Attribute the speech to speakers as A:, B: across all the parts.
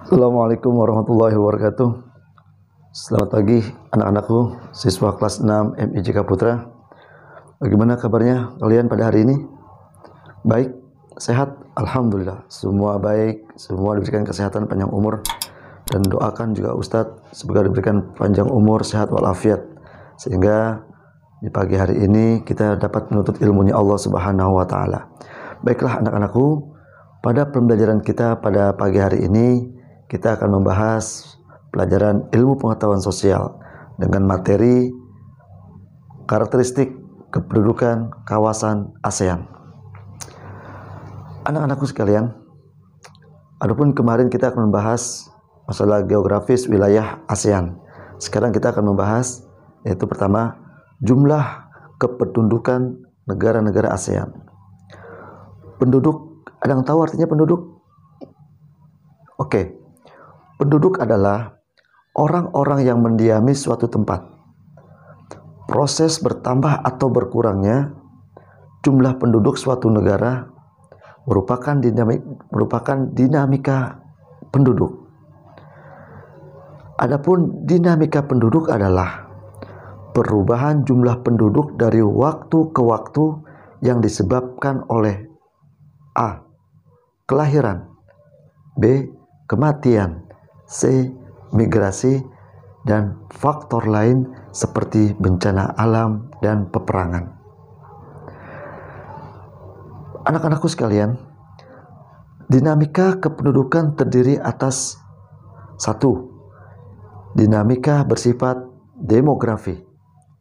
A: Assalamualaikum warahmatullahi wabarakatuh. Selamat pagi anak-anakku, siswa kelas 6 MIJK Putra. Bagaimana kabarnya kalian pada hari ini? Baik, sehat? Alhamdulillah. Semua baik, semua diberikan kesehatan, panjang umur. Dan doakan juga Ustadz semoga diberikan panjang umur, sehat walafiat. Sehingga di pagi hari ini kita dapat menuntut ilmunya Allah Subhanahu wa Ta'ala. Baiklah anak-anakku, pada pembelajaran kita pada pagi hari ini kita akan membahas pelajaran ilmu pengetahuan sosial dengan materi karakteristik kependudukan kawasan ASEAN. Anak-anakku sekalian, adapun kemarin kita akan membahas masalah geografis wilayah ASEAN. Sekarang kita akan membahas yaitu pertama jumlah kependudukan negara-negara ASEAN. Penduduk, ada yang tahu artinya penduduk? Oke. Penduduk adalah orang-orang yang mendiami suatu tempat. Proses bertambah atau berkurangnya jumlah penduduk suatu negara merupakan dinamika penduduk. Adapun dinamika penduduk adalah perubahan jumlah penduduk dari waktu ke waktu yang disebabkan oleh A. Kelahiran, B. Kematian, C. Migrasi, dan faktor lain seperti bencana alam dan peperangan. Anak-anakku sekalian, dinamika kependudukan terdiri atas 1. Dinamika bersifat demografi.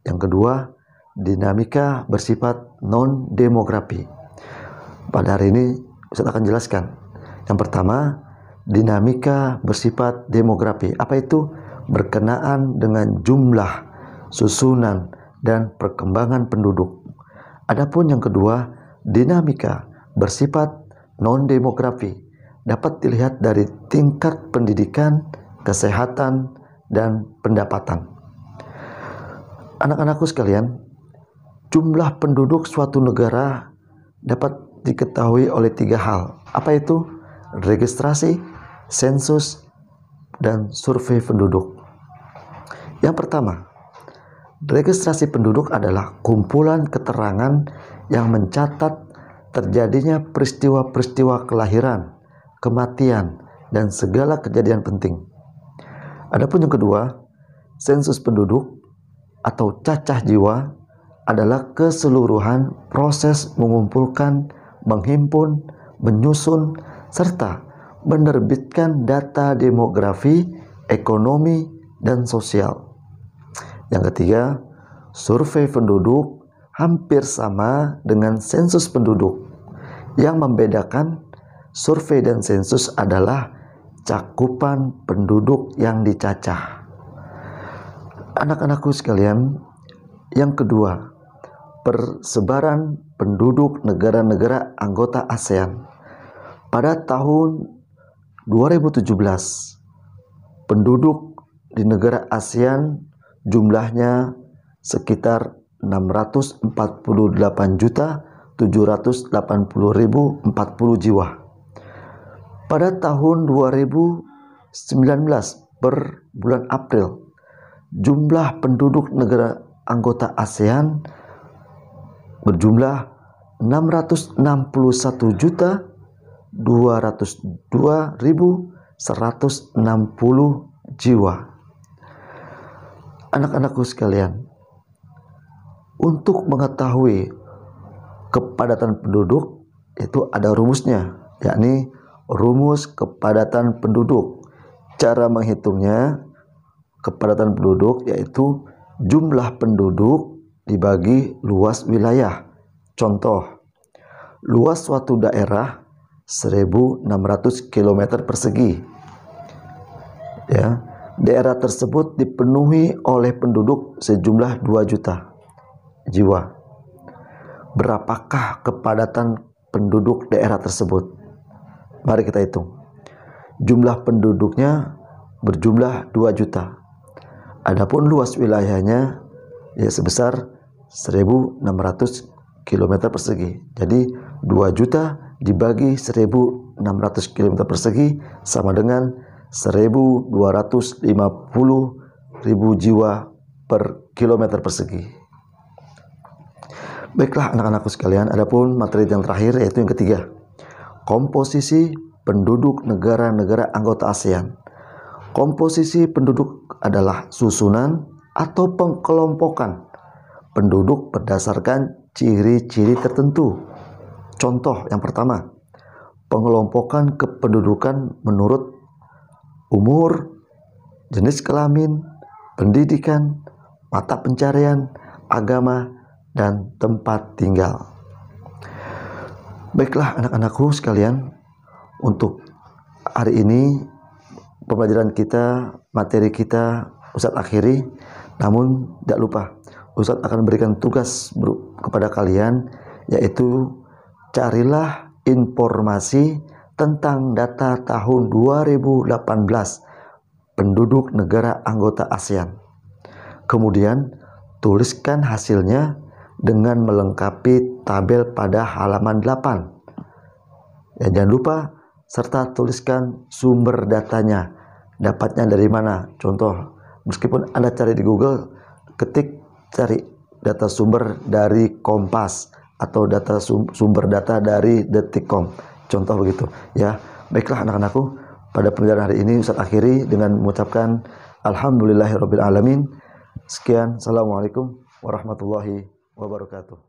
A: Yang kedua, dinamika bersifat non-demografi. Pada hari ini Ustaz akan jelaskan. Yang pertama, dinamika bersifat demografi. Apa itu? Berkenaan dengan jumlah, susunan, dan perkembangan penduduk. Adapun yang kedua, dinamika bersifat non-demografi. Dapat dilihat dari tingkat pendidikan, kesehatan, dan pendapatan. Anak-anakku sekalian, jumlah penduduk suatu negara dapat diketahui oleh 3 hal. Apa itu? Registrasi, sensus, dan survei penduduk. Yang pertama, registrasi penduduk adalah kumpulan keterangan yang mencatat terjadinya peristiwa-peristiwa kelahiran, kematian, dan segala kejadian penting. Adapun yang kedua, sensus penduduk atau cacah jiwa adalah keseluruhan proses mengumpulkan, menghimpun, menyusun, serta menerbitkan data demografi, ekonomi, dan sosial. Yang ketiga, survei penduduk hampir sama dengan sensus penduduk. Yang membedakan survei dan sensus adalah cakupan penduduk yang dicacah. Anak-anakku sekalian, yang kedua, persebaran penduduk negara-negara anggota ASEAN. Pada tahun 2017, penduduk di negara ASEAN jumlahnya sekitar 648.780.040 jiwa. Pada tahun 2019 per bulan April, jumlah penduduk negara anggota ASEAN berjumlah 661.202.160 jiwa. Anak-anakku sekalian, untuk mengetahui kepadatan penduduk itu ada rumusnya, yakni rumus kepadatan penduduk. Cara menghitungnya kepadatan penduduk yaitu jumlah penduduk dibagi luas wilayah. Contoh, luas suatu daerah 1.600 km persegi. Ya, daerah tersebut dipenuhi oleh penduduk sejumlah 2 juta jiwa. Berapakah kepadatan penduduk daerah tersebut? Mari kita hitung. Jumlah penduduknya berjumlah 2 juta. Adapun luas wilayahnya ya sebesar 1.600 km persegi. Jadi 2 juta dibagi 1.600 km persegi sama dengan 1.250.000 jiwa per kilometer persegi. Baiklah anak-anakku sekalian, adapun materi yang terakhir yaitu yang ketiga, komposisi penduduk negara-negara anggota ASEAN. Komposisi penduduk adalah susunan atau pengkelompokan penduduk berdasarkan ciri-ciri tertentu. Contoh yang pertama, pengelompokan kependudukan menurut umur, jenis kelamin, pendidikan, mata pencarian, agama, dan tempat tinggal. Baiklah anak-anakku sekalian, untuk hari ini pembelajaran kita, materi kita Ustadz akhiri. Namun tidak lupa, Ustadz akan memberikan tugas kepada kalian, yaitu carilah informasi tentang data tahun 2018 penduduk negara anggota ASEAN. Kemudian tuliskan hasilnya dengan melengkapi tabel pada halaman 8. Ya, jangan lupa serta tuliskan sumber datanya. Dapatnya dari mana? Contoh, meskipun Anda cari di Google, cari data sumber dari Kompas atau sumber data dari Detik.com. Contoh begitu ya. Baiklah anak-anakku, pada pembelajaran hari ini Ustadz akhiri dengan mengucapkan alhamdulillahirabbil alamin. Sekian, assalamualaikum warahmatullahi wabarakatuh.